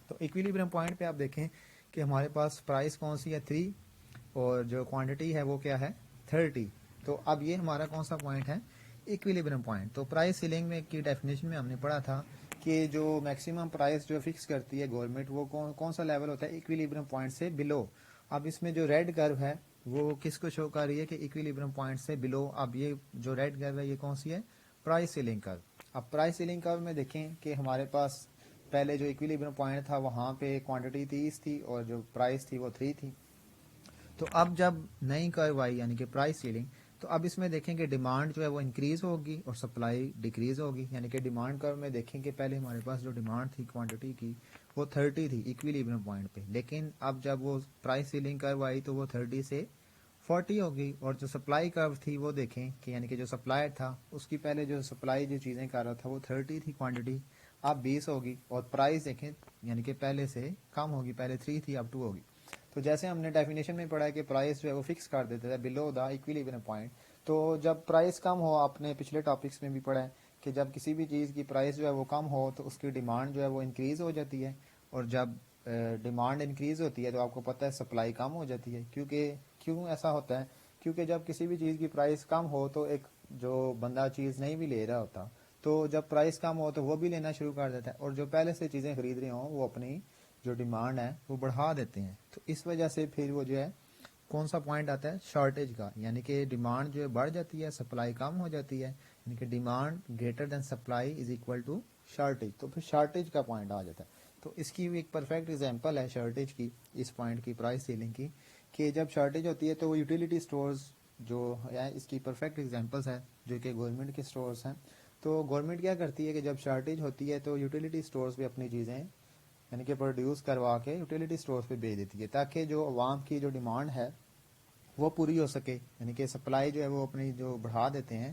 تو equilibrium point پہ آپ دیکھیں کہ ہمارے پاس پرائس کون سی ہے 3 اور جو کوانٹٹی ہے وہ کیا ہے 30. تو اب یہ ہمارا کون سا پوائنٹ ہے ایکویلیبریم پوائنٹ. تو پرائس سیلنگ میں کی ڈیفینیشن میں ہم نے پڑھا تھا کہ جو میکسیمم پرائس جو فکس کرتی ہے گورنمنٹ وہ کون سا لیول ہوتا ہے ایکویلیبریم پوائنٹ سے بلو. اب اس میں جو ریڈ کرو ہے وہ کس کو شو کر رہی ہے کہ ایکویلیبریم پوائنٹ سے بلو. اب یہ جو ریڈ کرو ہے یہ کون سی ہے پرائس سیلنگ کرو. اب پرائس سیلنگ کرو میں دیکھیں کہ ہمارے پاس پہلے جو ایکویلیبریم پوائنٹ تھا وہاں پہ کوانٹٹی 30 تھی اور جو پرائس تھی وہ 3 تھی. تو اب جب نئی کرو آئی یعنی کہ پرائس سیلنگ تو اب اس میں دیکھیں کہ ڈیمانڈ جو ہے وہ انکریز ہوگی اور سپلائی ڈیکریز ہوگی. یعنی کہ ڈیمانڈ کرو میں دیکھیں کہ پہلے ہمارے پاس جو ڈیمانڈ تھی کوانٹٹی کی وہ 30 تھی ایکویلیبریم پوائنٹ پہ, لیکن اب جب وہ پرائس سیلنگ کرو آئی تو وہ 30 سے 40 ہوگی. اور جو سپلائی کرو تھی وہ دیکھیں کہ یعنی کہ جو سپلائر تھا اس کی پہلے جو سپلائی جو چیزیں کر رہا تھا وہ 30 تھی کوانٹٹی, اب 20 ہوگی. اور پرائس دیکھیں یعنی کہ پہلے سے کم ہوگی, پہلے 3 تھی اب 2 ہوگی. تو جیسے ہم نے ڈیفینیشن میں پڑھا ہے کہ پرائس جو ہے وہ فکس کر دیتے تھے بلو دا ایکویلیبریم پوائنٹ. تو جب پرائس کم ہو, آپ نے پچھلے ٹاپکس میں بھی پڑھا ہے کہ جب کسی بھی چیز کی پرائس جو ہے وہ کم ہو تو اس کی ڈیمانڈ جو ہے وہ انکریز ہو جاتی ہے, اور جب ڈیمانڈ انکریز ہوتی ہے تو آپ کو پتہ ہے سپلائی کم ہو جاتی ہے. کیوں ایسا ہوتا ہے؟ کیونکہ جب کسی بھی چیز کی پرائس کم ہو تو ایک جو بندہ چیز نہیں بھی لے رہا ہوتا تو جب پرائس کم ہو تو وہ بھی لینا شروع کر دیتا ہے, اور جو پہلے سے چیزیں خرید رہے ہوں وہ اپنی جو ڈیمانڈ ہے وہ بڑھا دیتے ہیں. تو اس وجہ سے پھر وہ جو ہے کون سا پوائنٹ آتا ہے شارٹیج کا, یعنی کہ ڈیمانڈ جو ہے بڑھ جاتی ہے سپلائی کم ہو جاتی ہے, یعنی کہ demand greater than supply is equal to shortage. تو پھر شارٹیج کا پوائنٹ آ جاتا ہے. تو اس کی بھی ایک پرفیکٹ ایگزامپل ہے شارٹیج کی, اس پوائنٹ کی پرائس سیلنگ کی, کہ جب شارٹیج ہوتی ہے تو وہ یوٹیلیٹی سٹورز جو ہے اس کی پرفیکٹ ایگزامپلس ہیں جو کہ گورنمنٹ کے سٹورز ہیں. تو گورنمنٹ کیا کرتی ہے کہ جب شارٹیج ہوتی ہے تو یوٹیلیٹی سٹورز پہ اپنی چیزیں یعنی کہ پروڈیوس کروا کے یوٹیلیٹی سٹورز پہ بھیج دیتی ہے تاکہ جو عوام کی جو ڈیمانڈ ہے وہ پوری ہو سکے. یعنی کہ سپلائی جو ہے وہ اپنی جو بڑھا دیتے ہیں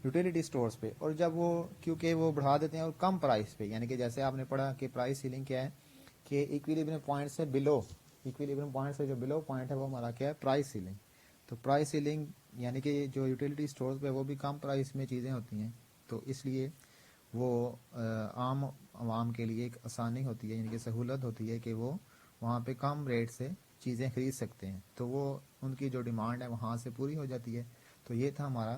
یوٹیلیٹی سٹورز پہ, اور جب وہ کیونکہ وہ بڑھا دیتے ہیں اور کم پرائس پہ, یعنی کہ جیسے آپ نے پڑھا کہ پرائس سیلنگ کیا ہے کہ ایکویلیبریم پوائنٹ سے بلو, ایکویلیبریم پوائنٹ سے جو بلو پوائنٹ ہے وہ ہمارا کیا ہے پرائس سیلنگ. تو پرائس سیلنگ یعنی کہ جو یوٹیلیٹی سٹورز پہ وہ بھی کم پرائس میں چیزیں ہوتی ہیں, تو اس لیے وہ عام عوام کے لیے ایک آسانی ہوتی ہے, یعنی کہ سہولت ہوتی ہے کہ وہ وہاں پہ کم ریٹ سے چیزیں خرید سکتے ہیں, تو وہ ان کی جو ڈیمانڈ ہے وہاں سے پوری ہو جاتی ہے. تو یہ تھا ہمارا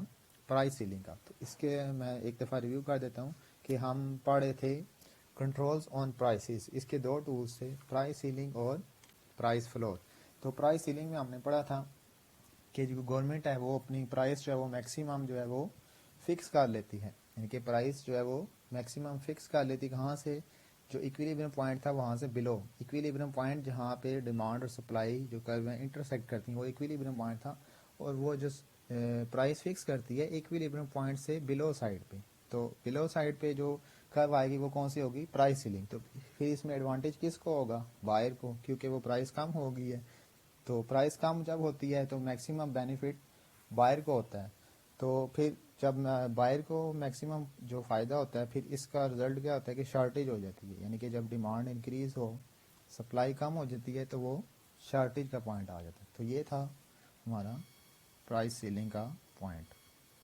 پرائس سیلنگ کا. تو اس کے میں ایک دفعہ ریویو کر دیتا ہوں کہ ہم پڑھے تھے کنٹرولز آن پرائسز, اس کے 2 ٹولز تھے پرائس سیلنگ اور پرائس فلور. تو پرائس سیلنگ میں ہم نے پڑھا تھا کہ جو گورنمنٹ ہے وہ اپنی پرائس جو ہے وہ میکسیمم جو ہے وہ فکس کر لیتی ہے, یعنی کہ پرائس جو ہے وہ میکسیمم فکس کر لیتی, کہاں سے جو ایکویلیبریم پوائنٹ تھا وہاں سے بلو. ایکویلیبریم پوائنٹ جہاں پہ ڈیمانڈ اور سپلائی جو کرو ہیں انٹرسیکٹ کرتی ہیں وہ ایکویلیبریم پوائنٹ تھا, اور وہ جو پرائس فکس کرتی ہے ایکویلیبریم پوائنٹ سے بلو سائڈ پہ. تو بلو سائڈ پہ جو کرو آئے گی وہ کون سی ہوگی پرائس سیلنگ. تو پھر اس میں ایڈوانٹیج کس کو ہوگا بائر کو, کیونکہ وہ پرائس کم ہو گئی ہے. تو پرائس کم جب ہوتی ہے تو میکسیمم بینیفٹ بائر کو ہوتا ہے. تو پھر جب بائر کو میکسیمم جو فائدہ ہوتا ہے پھر اس کا رزلٹ کیا ہوتا ہے کہ شارٹیج ہو جاتی ہے, یعنی کہ جب ڈیمانڈ انکریز ہو سپلائی کم ہو جاتی ہے تو وہ شارٹیج کا پوائنٹ آ جاتا ہے. تو یہ تھا ہمارا پرائس سیلنگ کا پوائنٹ.